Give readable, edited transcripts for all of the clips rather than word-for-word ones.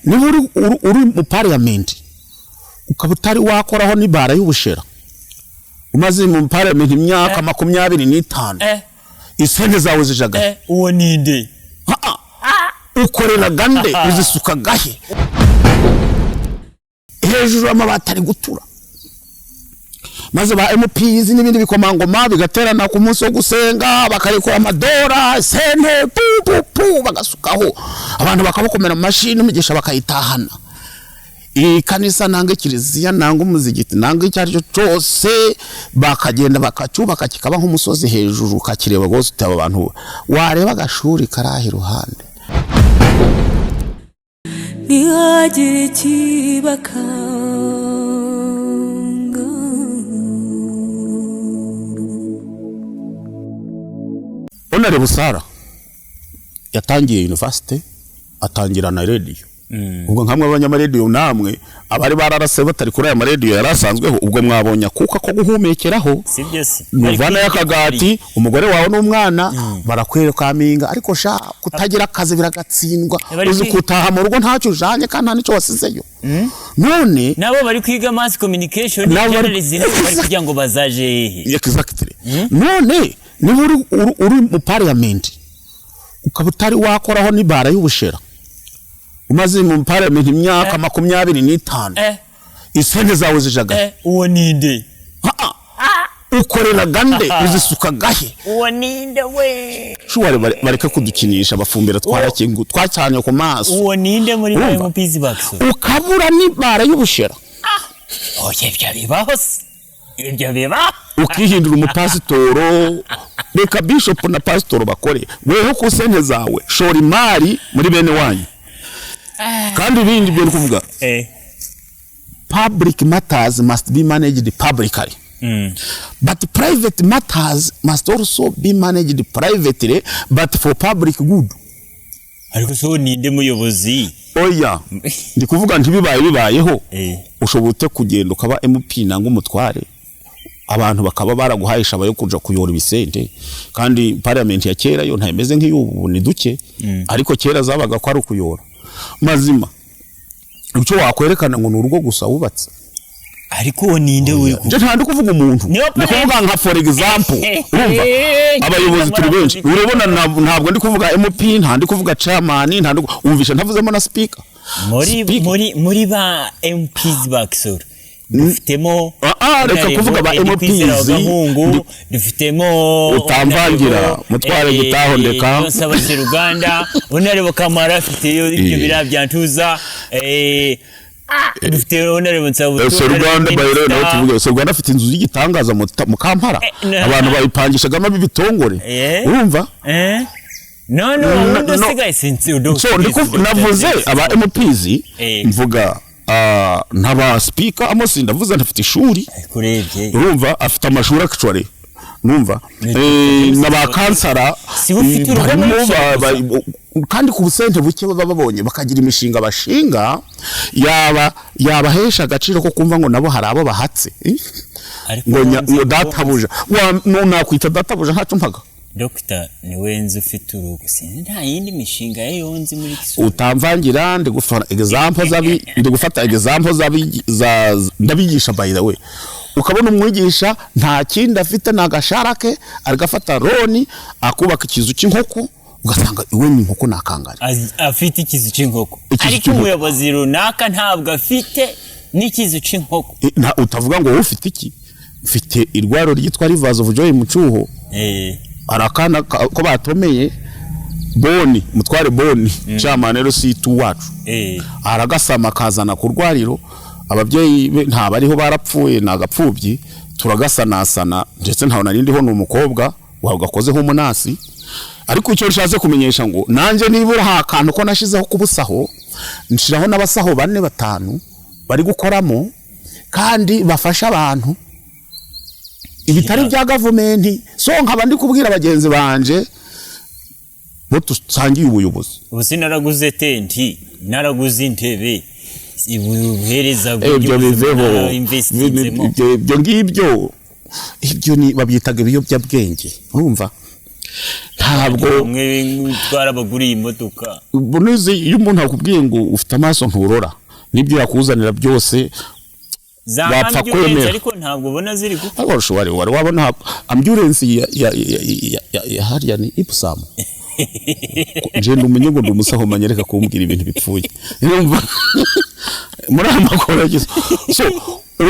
niba uri mu parliament ukaba utari wakoraho n'ibara y'ubushera umaze mu parliament imyaka 25 isente zawe zijaga uwo ninde ukorera gande uzisuka gahe hejuru amabati ari gutura maze ba MPs n'ibindi bikomangoma bigaterana ku munsi wo gusenga bakarekora amadora sente pu bagasukaho abantu bakabakomera mashini umugisha bakayitahana ikanisa nange kiriziya nange umuzigiti nange cyaryo cyose bakagenda bakacubaka kikaba nk'umusozi hejuru kakireba gose utaba abantu wareba agashuri karahi ruhande nihagire kibaka Onare Busara yatangiye university atangira na radio ubwo nkamwe abanyamaredio namwe abari bararase batari kuri aya maredio yarasanzweho ubwo mwabonye kuka ko guhumekeraho muvana yakagati umugore wawe n'umwana barakwereka aminga ariko sha kutagira akazi biragatsindwa uzi kutaha mu rugo ntacyo ujanye kandi nta nico wasizeyo none nabo bari kwiga mass communication journalism bari kugira ngo bazaje exactly none niba uri mu parliament ukaba utari wakoraho n'ibara y'ubushera umaze mu parliament imyaka 25 isente zawe zijaga uwo ninde ukorera gande uzisuka gahe uwo ninde we shuware bareka kudukinisha bafumbira twarakingu twacanye ku maso uwo ninde muri MPs bakso ukabura n'ibara y'ubushera oye byabibaho ibyo biba ukihindura umupasitoro reka bishop na pastor bakore weho ku sente zawe shora imari muri bene wanyu kandi ibindi byo kuvuga public matters must be managed publicly but private matters must also be managed privately but for public good ariko so ninde muyobozi oya ndi kuvuga bibayeho ushobora kugenda ukaba MP nanga umutware abantu bakaba baraguhayisha bayo kuja kuyora ibisente kandi parliament ya kera yo ntameze nk'iyubu ni duke ariko kera zabaga ko ari ukuyora mazima ucyo wakwerekana ngo nurugo gusa wubatse ariko ninde we je ntandi kuvuga umuntu ndakuvuga nka for example urumva abayobozi turi benshi urabona ntabwo ndi kuvuga MP ntandi kuvuga chairman ntandi umvisha ntavuzemo na speaker muri ba MPs bakso dufitemo reka kuvuga ba MPs dufitemo utamvangira mutware gitahondeka Hon Seruganda unarebo kamara afite ibyo birabyantuza dufite unarebo Seruganda bayire nawe tuvuga Seruganda afite inzu y'igitangaza mu Kampala abantu bayipangishagamo bibitongore urumva no sigaye sinzi navuze aba MPs mvuga ntaba speaker amosi ndavuze ntafite ishuri kurebye urumva afite amashuri actually numva naba kansara kandi ku busente buke babonye bakagira imishinga bashinga yabahesha agaciro ko kumva ngo nabo hari abo bahatse ngo databuja nakwita databuja ntacyo mpaga Dr. Niwenze ufite urugo sinzi nta yindi mishinga yonzi muri Kisoro utamvangira ndi gufata example ndabigisha by the way ukabona umwigisha nta kindi afite nagasharake arigafata roni akubaka ikizu cy'inkoko ugasanga iwe ni inkoko nakangari afite ikizu cy'inkoko ariko umuyobozi runaka ntabwo afite n'ikizu cy'inkoko utavuga ngo wowe ufite iki ufite irwaro ryitwa Rivers of Joy mu Cyuho arakana ko batomeye boni mutware boni chairman rero situ wacu aragasama kazana ku rwariro ababyeyi nta bariho barapfuye nagapfubyi turagasanasana ndetse ntaho narindiho n'umukobwa wagakozeho umunasi ariko icyo nshaze kumenyesha ngo nanje nibura hakantu ko nashizeho kubusaho nshiraho n'abasaho 4-5 bari gukoramo kandi bafasha abantu ibitari bya government so nkaba ndi kubwira abagenzi banje bo tusangiye ubuyobozi ubusi naraguze tenti naraguze intebe ibuhereza ibyo biveho ibyo ngibyo ibyo ni babyitaga ibiyobyabwenge urumva ntabwo mwe twarabaguriye imodoka bonize iyo umuntu akubwiye ngo ufite amaso nturora nibyo yakuzanira byose bapfa kwemera ariko ntabwo ubona ziri gupfa ariko wari wabona ambulance ya hariya ni ipsam je ndumenye ngo ndumusaho manyereka kumbwira ibintu bipfuye muri amakoro gize so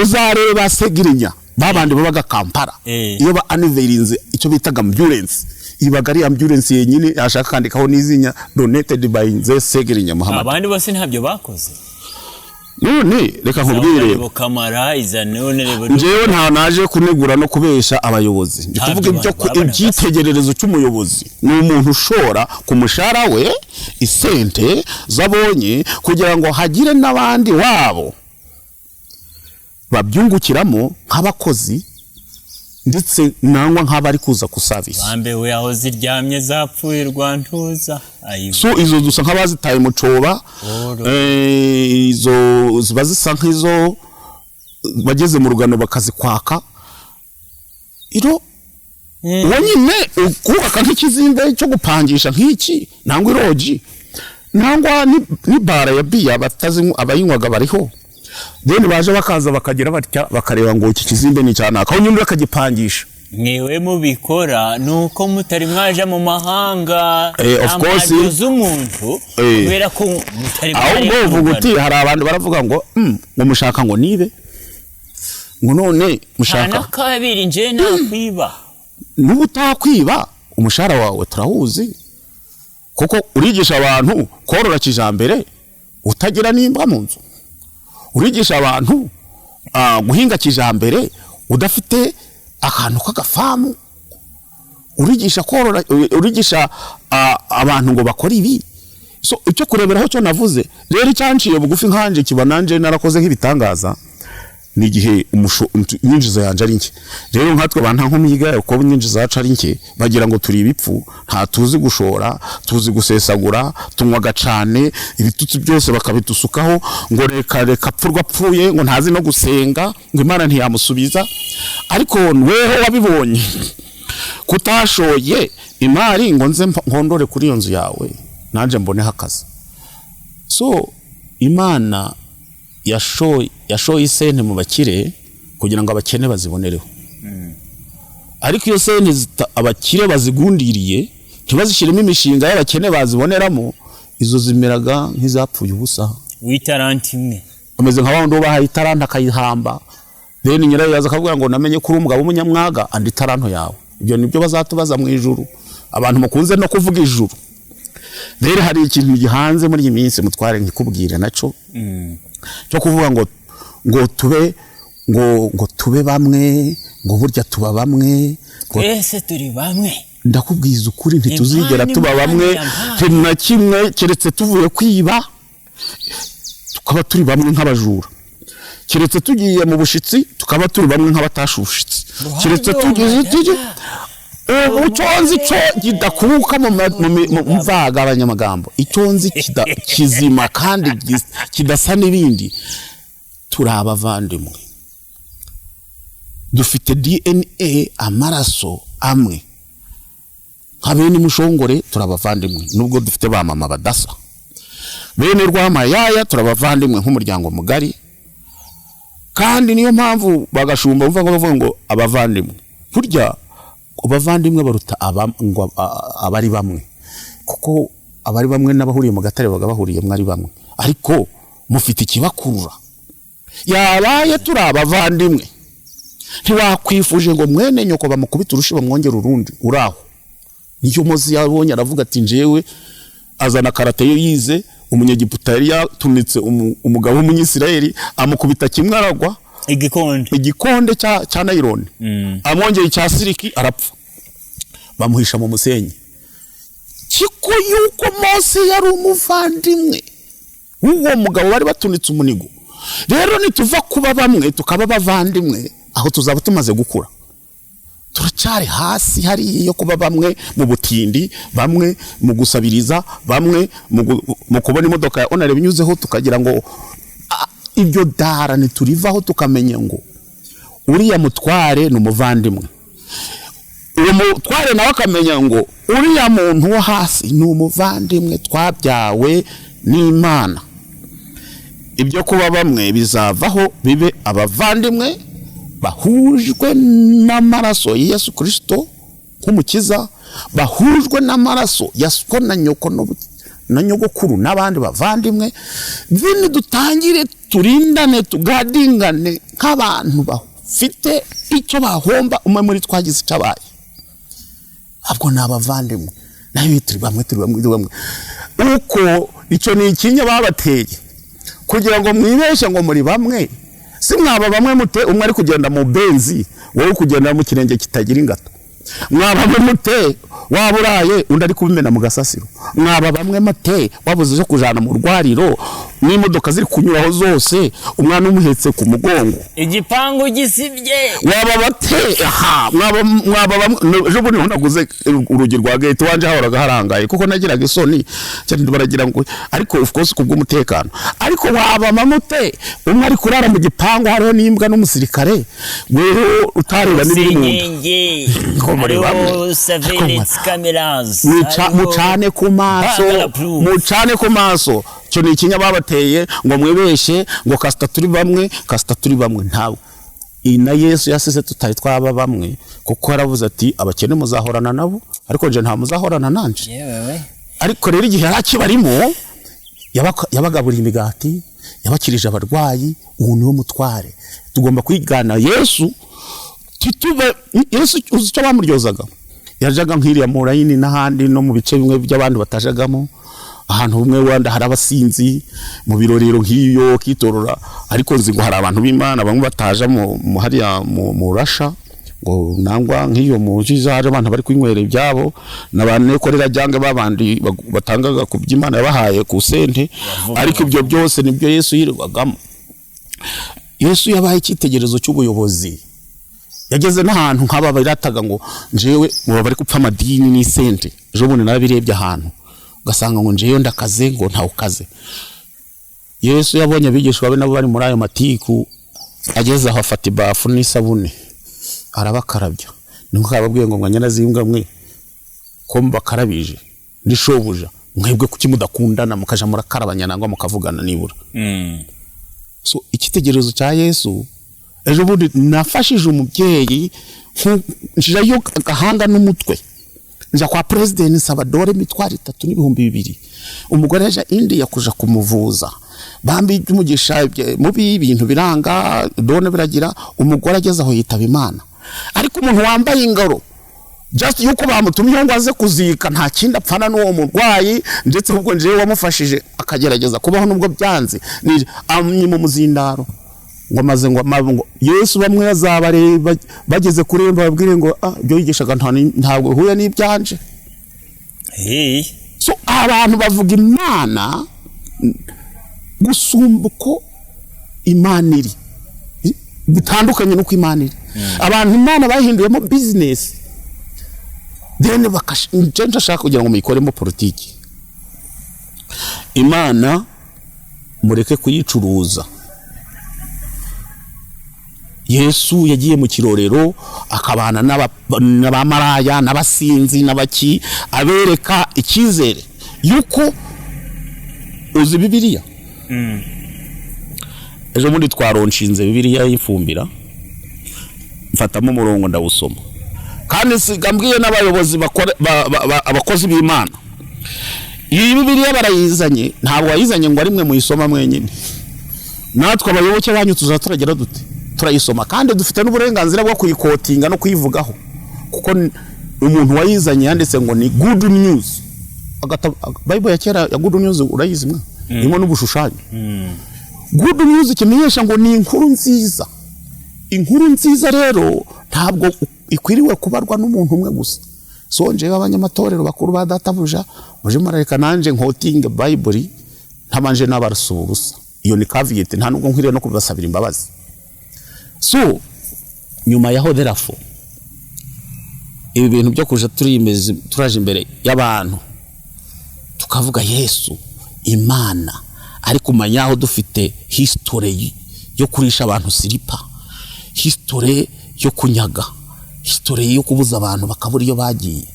uzareba segirinya babandi babaga Kampala iyo ba aniverinze icyo bitaga ambulance ibaga ari ambulance yenyine yashaka kandikaho nizinya donated by the segirinya Muhammad abandi bose ntabyo bakoze none reka nkubwire njewe nta naje kunegura no kubesha abayobozi ndikuvuga ibyitegererezo cy'umuyobozi ni umuntu ushora ku mushara we isente zabonye kugira ngo hagire nabandi wabo babyungukiramo nk'abakozi ndetse nangwa nk'abari kuza ku service bambewe aho ziryamye zapfuye rwantuza so izo dusa nk'abazitaye mu coba izo ziba zisa nk'izo bageze mu rugano bakazikwaka iro wonyine ukubaka nk'ikizimbe cyo gupangisha nk'iki nangwa iroji nangwa ni bara ya biya abayinywaga bariho deni baje bakaza bakagira batya bakareba ngo iki kizimbe ni cyane akaho nyine akagipangisha mwewe mubikora nuko mutari mwaje mu mahanga of course umuntu kubera ko mutari ahubwo uvuga uti hari abantu baravuga ngo ngo mushaka ngo nibe ngo none mushaka na kabiri nje nakwiba n'ubutakwiba umushara wawe turahuzi kuko urigisha abantu korora kijambere utagira nimbwa mu nzu urigisha abantu guhinga kijambere udafite akantu k'agafamu urigisha korora urigisha abantu ngo bakora ibi so icyo kureberaho cyo navuze rero icyanciye bugufi nkanje kibananje narakoze nk'ibitangaza ni gihe nyinjizo yanje ari nke rero nkatwe banta nkomiga uko nyinjizo zacu ari nke bagira ngo turi ibipfu nta tuzi gushora tuzi gusesagura tunywa gacane ibitutsi byose bakabitusukaho ngo reka pfurwa pfuye ngo ntazi no gusenga ngo Imana ntiyamusubiza ariko weho wabibonye kutashoye imari ngo nze nkondore kuri iyo nzu yawe nanje mboneho akazi so Imana yashoye isente mu bakire kugira ngo abakene bazibonereho ariko iyo sente abakire bazigundiriye ntibazishiremo imishinga y'abakene baziboneramo izo zimeraga nk'izapfuye ubusa witaranti imwe ameze nka wando bahaye itaranta akayihamba then nyirayo yaza akavuga ngo namenye kuri umugabo w'umunyamwaga andi taranto yawe ibyo nibyo bazatubaza mu ijuru abantu mukunze no kuvuga ijuru rero hari ikintu gihanze muri iyi minsi mutware nkikubwire naco cyo kuvuga ngo tube bamwe ngo burya tuba bamwe twese turi bamwe ndakubwiza ukuri ntituzigera tuba bamwe na kimwe keretse tuvuye kwiba tukaba turi bamwe nk'abajura keretse tugiye mu bushitsi tukaba turi bamwe nk'abatashushitsi keretse tugize ubuconzi cyo gidakuruka mu mvaga abanyamagambo iconzi kizima kandi kidasa n'ibindi turabavandimwe dufite DNA amaraso amwe nk'abene mushongore turabavandimwe nubwo dufite ba mama badasa bene rwamayaya turabavandimwe nk'umuryango mugari kandi niyo mpamvu bagashumba bavuga ngo abavandimwe burya abavandimwe baruta abari bamwe kuko abari bamwe n'abahuriye mu gatare bagahuriye mwari bamwe ariko mufite ikibakurura yabaye turi abavandimwe ntiwakwifuje ngo mwene nyoko bamukubita urushi bamwongera urundi uraho niyo mozi yabonye aravuga ati njewe azana karate yize umunyegiputa yari yatunitse umugabo w'umunyisirayeli amukubita kimwe aragwa igikonde cya naironi amwongeye cya siriki arapfa bamuhisha mu musenyi kiko yuko Mose yari umuvandimwe uwo mugabo bari batunitse umunigo rero nituva kuba bamwe tukaba bavandimwe aho tuzaba tumaze gukura turacyari hasi hari iyo kuba bamwe mu butindi bamwe mu gusabiriza bamwe mu kubona imodoka ya onare binyuzeho tukagira ngo ibyo dara niturivaho tukamenya ngo uriya mutware n'umuvandimwe uwo mutware nawe akamenya ngo uriya muntu wo hasi ni umuvandimwe twabyawe n'Imana. Ibyo kuba bamwe bizavaho bibe abavandimwe bahujwe n'amaraso ya Yesu Kristo nk'umukiza, bahujwe n'amaraso ya so na nyoko na nyogokuru n'abandi bavandimwe, zini dutangire turindane tugadingane nk'abantu bafite icyo bahomba umwe muri twagize icyabaye. Abwo n'abavandimwe nayo turi bamwe uko icyo ni ikinya babateye kugira ngo mwibeshe ngo muri bamwe. Si mwaba bamwe mute umwe ari kugenda mu benzi wowe kugenda mu kirenge kitagira ingato. Mwaba bamwe mute waburaye undi ari kubimena mu gasasiro. Mwaba bamwe mute wabuze zo kujana mu rwariro n'imodoka ziri kunyuraho zose umwana umuhetse ku mugongo. Igipangu gisibye. Waba bate mwaba ejo bundi naguze urugi rwa gate wanje hahoraga harangaye kuko nagiraga isoni cyane baragira ngo ariko of course kubw'umutekano. Ariko waba mamute umwe ari kurara mu gipangu hariho n'imbwa n'umusirikare wewe utareba n'ibindi muri bamwe surveillance cameras mucane ku maso cyo ni ikinya babateye ngo mwibeshe ngo kasita turi bamwe ntawe. Ina Yesu yasize tutari twaba bamwe kuko yaravuze ati abakene muzahorana nabo ariko nje nta muzahorana nanje. Ariko rero igihe yarakibarimo yabagaburira imigati, yabakirije abarwayi. Uwo niwo mutware tugomba kwigana Yesu. Yesu uzi cyo bamuryozaga, yajaga nk'iriya mu rayini n'ahandi no mu bice bimwe by'abandi batajagamo, ahantu bumwe wanda hari abasinzi mu birorero nk'iyo kitorora. Ariko nzi ngo hari abantu b'Imana bamwe bataja mu hariya mu Rasha ngo nangwa nk'iyo mu jizaje abantu bari kwinywera ibyabo nabane korera jange babandi batangaga ku by'Imana yabahaye ku sente. Ariko ibyo byose nibyo Yesu yirwagamo. Yesu yabaye icyitegerezo cy'ubuyobozi. Yageze n'ahantu nk'aba barataga ngo njewe mu bari kupfa amadini n'isente. Ejo bundi nabirebye ahantu ugasanga ngo njewe ndakaze ngo ntawe ukaze. Yesu yabonye abigishwa be nabo bari muri ayo matiku, ageze aho afata ibafu n'isabune arabakarabya. Niko kababwiye ngo mwanyana zimbwa mwe ko mbakarabije ndishobuja mwebwe kuki mudakundana mukaja murakarabanya nangwa mukavugana nibura. So ikitegerezo cya Yesu. Ejo bundi nafashije umubyeyi nshirayo gahanga n'umutwe nja kwa president Sabadore mitwari 3,200. Umugore yaje India kuja kumuvuza bambi umugisha mu bintu biranga done biragira. Umugore ageze aho yitaba Imana. Ariko umuntu wambaye ingaro just yuko bamutumye ngo aze kuzika nta kindi apfana n'uwo murwayi, ndetse ubwo nje wamufashije akagerageza kubaho nubwo byanze ni amye mu muzindaro ngo maze ngo Yesu bamwe yazabareba bageze kuremba babwire ngo byo yigishaga ntabwo huye n'ibyanje. So abantu bavuga Imana gusumba uko Imana iri bitandukanye nuko Imana iri. Abantu Imana bahinduyemo business then bakashinja shaka kugira ngo muyikoremo politiki. Imana mureke kuyicuruza. Yesu yagiye mu kirorero akabana n'abamaraya n'abasinzi n'abaki abereka ikizere yuko uzi Bibiliya. Ejo muri twaronshinze Bibiliya yifumbira mfatamo umurongo ndawusoma kandi sigambwiye n'abayobozi abakozi b'Imana. Iyi Bibiliya barayizanye ntabwo wayizanye ngo arimwe muyisoma mwenyine. Natwe abayoboke banyu tuzaturagera dute turayisoma kandi dufite n'uburenganzira bwo kuyikotinga no kuyivugaho kuko umuntu wayizanye yanditse ngo ni good news. Bible ya kera ya good news urayizi mwa irimo n'ubushushanyo. Good news kimenyesha ngo ni inkuru nziza. Inkuru nziza rero ntabwo ikwiriwe kubarwa n'umuntu umwe gusa. So nje abanyamatorero bakuru ba databuja muje marareka nanje nkotinga Bible ntabanje n'abarasubusa. Iyo ni caveat nta nubwo nkwiriye no kubasabira imbabazi. So nyuma yaho therefore ibi bintu byo kuja turaje imbere y'abantu tukavuga Yesu Imana ariko manyaho dufite history yo kurisha abantu siripa, history yo kunyaga, history yo kubuza abantu bakabura iyo bagiye,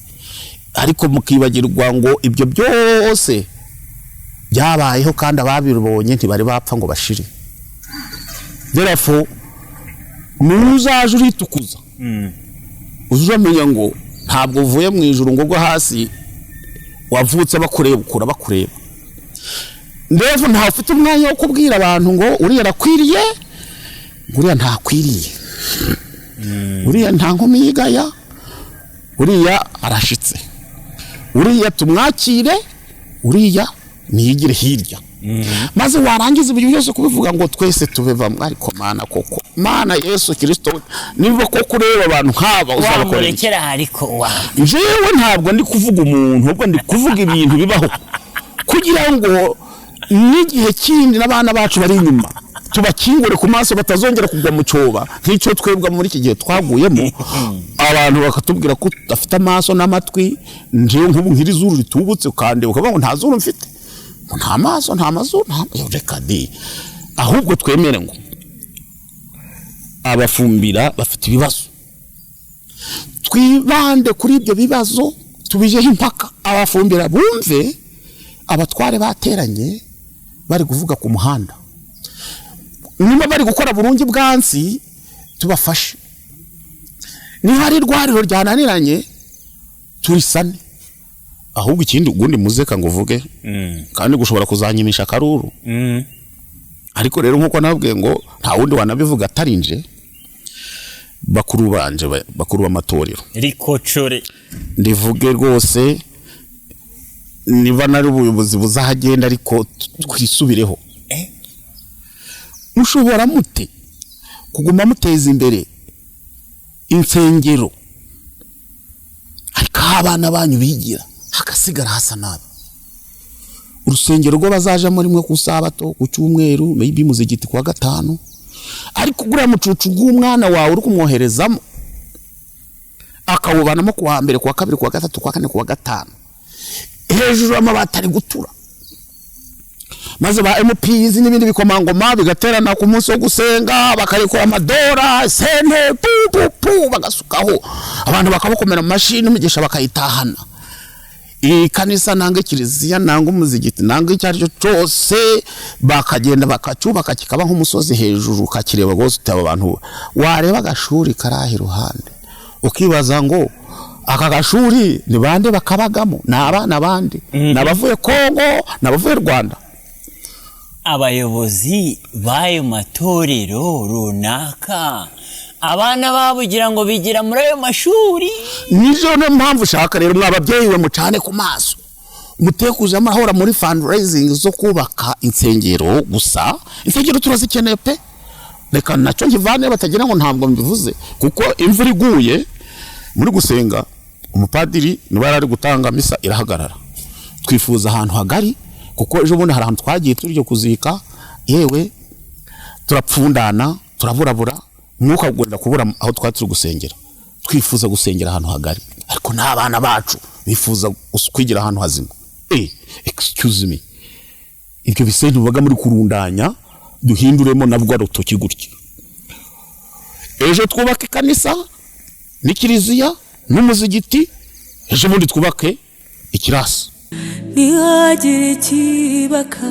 ariko mukibagirwa ngo ibyo byose byabayeho kandi ababibonye ntibari bapfa ngo bashire. Therefore nuzaje uritukuza uzamenya ngo ntabwo uvuye mu ijuru ngo hasi wavutse bakureba ukura bakureba. Ndevo nta ufite umwanya wo kubwira abantu ngo uriya rakwiriye uriya ntakwiriye uriya nta nkumi yigaya uriya arashitse uriya tumwakire uriya niyigire hirya. Maze warangiza ibyo byose kubivuga ngo twese tubeva ariko mana koko mana Yesu Kristo niba koko ureba abantu nk'aba uzabakorekera ariko wa jewe ntabwo ndi kuvuga umuntu ubwo ndi kuvuga ibintu bibaho kugira ngo n'igihe kindi n'abana bacu bari inyuma tubakingure ku maso batazongera kugwa mu cyoba nk'icyo twebwe muri iki gihe twaguyemo. Abantu bakatubwira ko afite amaso n'amatwi nje nk'ubu nk'irizuru ritubutse kandi ukavuga ngo nta zuru mfite nta maso nta mazuru nta reka de, ahubwo twemere ngo abafumbira bafite ibibazo twibande kuri ibyo bibazo tubijeho impaka abafumbira bumve abatware bateranye bari kuvuga ku muhanda niba bari gukora burungi bwansi tubafashe, niba ari rwariro ryananiranye turisane. Ahubwo ikindi ugundi muzeka ngo uvuge kandi gushobora kuzanyimisha karuru ariko rero nkuko nabwiye ngo nta wundi wanabivuga atarinje bakuru banje bakuru b'amatorero rikocore ndivuge rwose niba nari ubuyobozi buzahagenda ariko twisubireho. Mushobora mute kuguma muteza imbere insengero ariko abana banyu bigira hakasigara hasa nabi? Urusengero rwo bazaja muri mwe ku sabato ku cyumweru maybe muzigiti kwa gatanu ariko gura mucucu bw'umwana wawe uri kumwoherezamo akawubanamo kuwa mbere kuwa kabiri kuwa gatatu kuwa kane kuwa gatanu hejuru amabati ari gutura, maze ba MPs n'ibindi bikomangoma bigaterana ku munsi wo gusenga bakarikora amadora sente pu bagasukaho abantu bakabakomera mashini umugisha bakayitahana. Kanisa nange kiliziya nange umuzigiti nange cyaryo cyose bakagenda bakacyubaka kikaba nk'umusozi hejuru kakireba gose utaba abantu wareba gashuri karahi ruhande ukibaza ngo aka gashuri ni bande bakabagamo n'abana bandi nabavuye Kongo nabavuye Rwanda. Abayobozi bayo matorero runaka abana babugira ngo bigira muri ayo mashuri nizo no mpamvu shaka rero mwababyeyi we mucane ku maso mutekuza amahora muri fundraising zo kubaka insengero gusa. Insengero turazikeneye pe, reka nacyo nkivane batagira ngo ntabwo mbivuze kuko imvura iguye muri gusenga umupadiri niba ari gutanga misa irahagarara. Twifuza ahantu hagari kuko ejo bundi hari ahantu twagiye turyo kuzika yewe turapfundana turaburabura mwuka gurira kubura aho twatse gusengera. Twifuza gusengera ahantu hagari ariko n'abana bacu bifuza kwigira ahantu hazima. Excuse me, ibyo bisente baga muri kurundanya duhinduremo nabwo rutoki gutya. Ejo twubake kanisa n'ikiriziya n'umuzigiti, ejo bundi twubake ikirasi ntihagire ikibaka